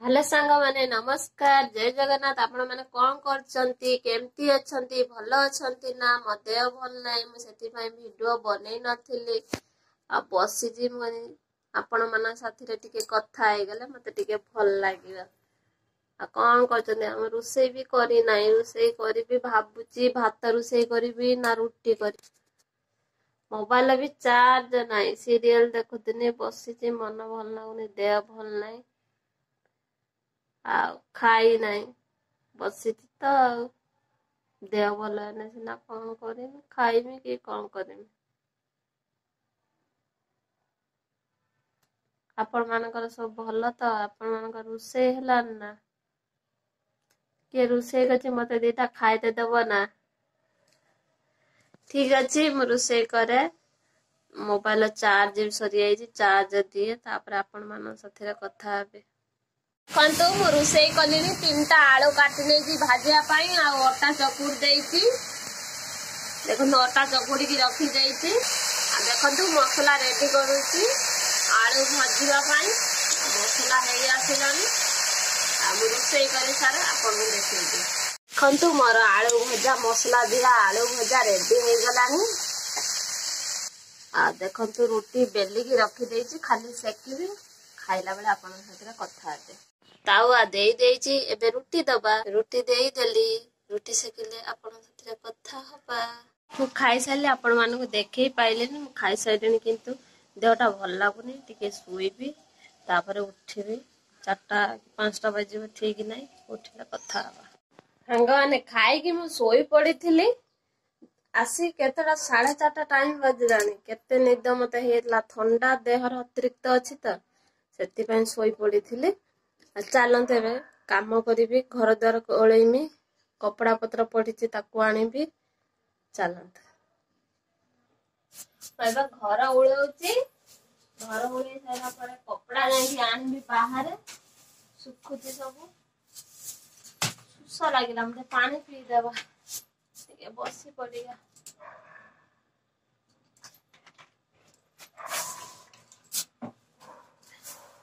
Hello सांग माने नमस्कार जय जगन्नाथ आपण माने कौन करछंती केमती अछंती भलो अछंती ना मो देह भल नाही मु सेति पई वीडियो बनै नथिली आ बसी जी मने आपण माना साथी रे टिके कथा आइ गले मते टिके भल लागिला आ कौन करछंती हम रुसई भी करी नाही रुसई करी भी भाबुची भात रुसई करी भी ना रुटी करी मोबाइल भी चार्ज नाही सीरियल देखुतनी बसी जी मन भल लागुनी देह भल नाही ଆଉ ଖାଇ ନାହିଁ ବସିଛି ତ ଆଉ ଦେହ ଭଲ ହେଲେ ସିନା କଣ କରିମି ଖାଇମି କି କଣ କରିମି ଆପଣ ମାନଙ୍କର ସବୁ ଭଲ ତ ଆପଣ ମାନଙ୍କର ରୋଷେଇ ହେଲାନି ନା କିଏ ରୋଷେଇ କରିଛି ମତେ ଦିଟା ଖାଇତେ ଦବ ନା ଠିକ ଅଛି ମୁଁ ରୋଷେଇ करे मोबाइल चार्ज भी सरी जाइए चार्ज दिए तापर आपण मान साथी कथा हेबे कंतु मु रुसई कलिनी तीनटा आलू काटी नहीं भाजिया पाई आ अटा चकुड़ देइची देखो अटा चकुड़ी की रखी देइची आ देखंतु मसला रेडी करूची आलू भाजिबा पाई मसला हेई आसिलानी आ मु रुसई करे सारे आपन देखिबे कंतु मोर आलू भजा मसला दिया आलू भजा रेडी हो गलानी आ देखंतु रोटी बेली की रखी देइची खाली सेकीबी खाइला बेले आपन साथी कथा हेबे तावा दे देइची एबे रुटी दबा रुटी देई देली रुटी सेकिले आपण साथी कथा हबा मु खाई साले आपण मानु को देखै पाइलेनी मु खाई साइलेनी किंतु देहटा भल लागुनी टिके सुईबी तापर उठिबी 4टा 5टा बजे ठीक नाही उठिला कथा हबा हंगाने खाई कि मु सोई पड़ीथिली आसी केतरा 4:30 टाइम बजरानी केते निद मते हेला ठंडा देहर अतिरिक्त अछि त सेति पय सोई पड़ीथिली चलते काम करी घर द्वार ओलैमी कपड़ा पत्र पड़ी आनी चलते घर ओलौची घर ओलै सारा पर कपड़ा जाई आनी बाहर सुखुची सब सुसा लागिला मते पानी पी देबा टिके बसी पड़िया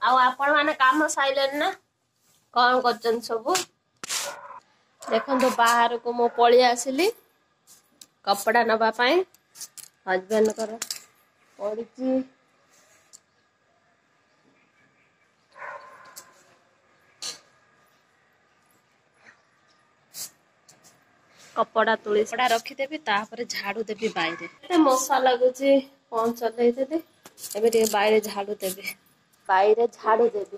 आ आपण माने काम साइलेन ना कौन करछन सब देखन तो बाहर को मो पळी आसिली कपड़ा नबा पाई हस्बैंड कर पड़ीची कपड़ा तुली कपड़ा रखी देबी तापर झाड़ू देबी बाहर मशा लगुची फोन चलै देबी एबे टे बाहर झाड़ू देबी बाहर झाड़ू देबी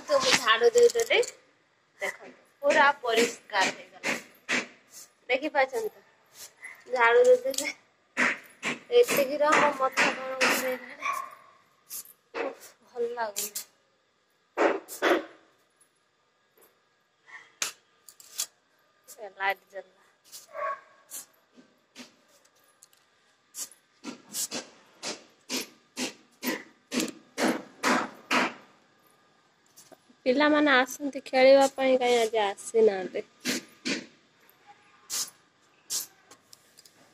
तो झाड़ू दे देले देखो पूरा परिष्कार हो गला देखि पाछन तो झाड़ू दे देले एते गिरा मो मथा कोन उठे भल लागु लाइट जला पिला माने आसंती खेलिबा पई काई आज आसी नाते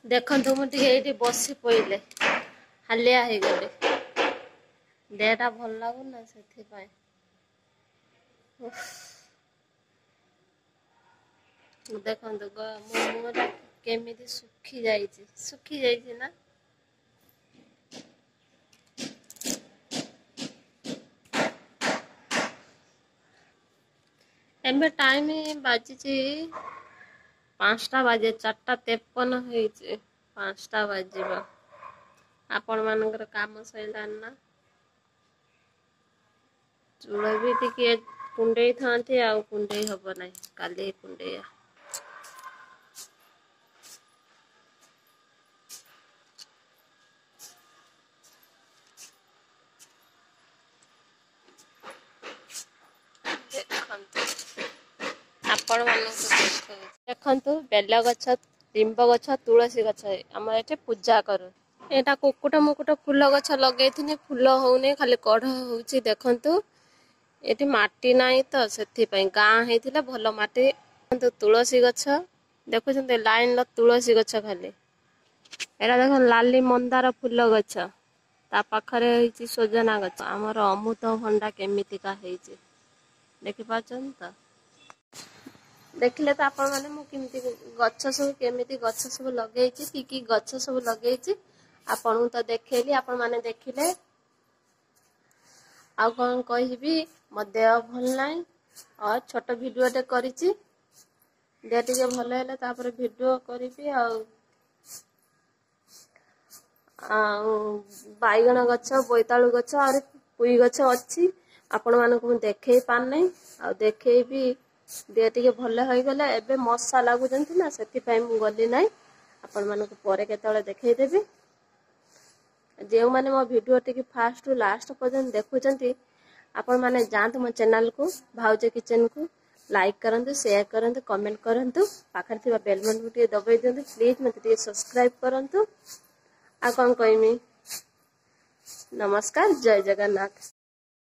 देखंतु मु टिके एठी बसी पइले हालिया हे गले देहटा भल लागु ना सेथि पई देखंतु मो मुरा केमिति सुखी जाईची ना एबे टाइम बाजी 5टा बाजे 4:53 होईचे 5टा बाजीबा आपण मानकर काम सइलान ना चूड़ा भी टिके कुंडई थांते आ कुंडई हबो नाही काली कुंडई आपण मानक देखंतु बेल गछ लिंब गछ तुलसी गछ आम ये पूजा करूँ यहाँ कुकुट मुकुट फूल गछ लगे फूल होने खाली कढ़ हो देखु ये माटी नाई तो से गाँ होता भल माटी तुलसी गछ देखुं लाइन तुलसी गछ खाली एरा देख लाली मंदार फूल गछ ता पाखरे होइछि सोजना गछ आमर अमृत भंडा केमितिका होइछि देखि पाछन त देखिले तो आपण माने मु केमिति गछ सब केमिति गछ सब लगेइछि की गछ सब लगेइछि आपण तो देखैली आपण माने देखिले आ कोन कहिबी मो देह भल नाही और छोट वीडियो टे करिछि देह टिके भल हेले तापर वीडियो करिबी बैगण गछ बोईतालु गछ और पुई गछ अच्छी आपण मानक देखै पार नै आ देखैबी देह टिके भल होई गले एबे मशा लागुजंती ना सेति पई मु गली नै आपण मानक परे केतळे देखै देबी जेउ माने मो वीडियो टिके फास्ट टू लास्ट पर्यंत देखुचंती आपण माने जानत मो चैनल को भाउजे किचन को लाइक करंतु शेयर करंतु कमेंट करंतु पाखर थिबा बेल बटन टिके दबाई दियंतु प्लीज मते टिके सब्सक्राइब करंतु आ कौन कहमी नमस्कार जय जगन्नाथ।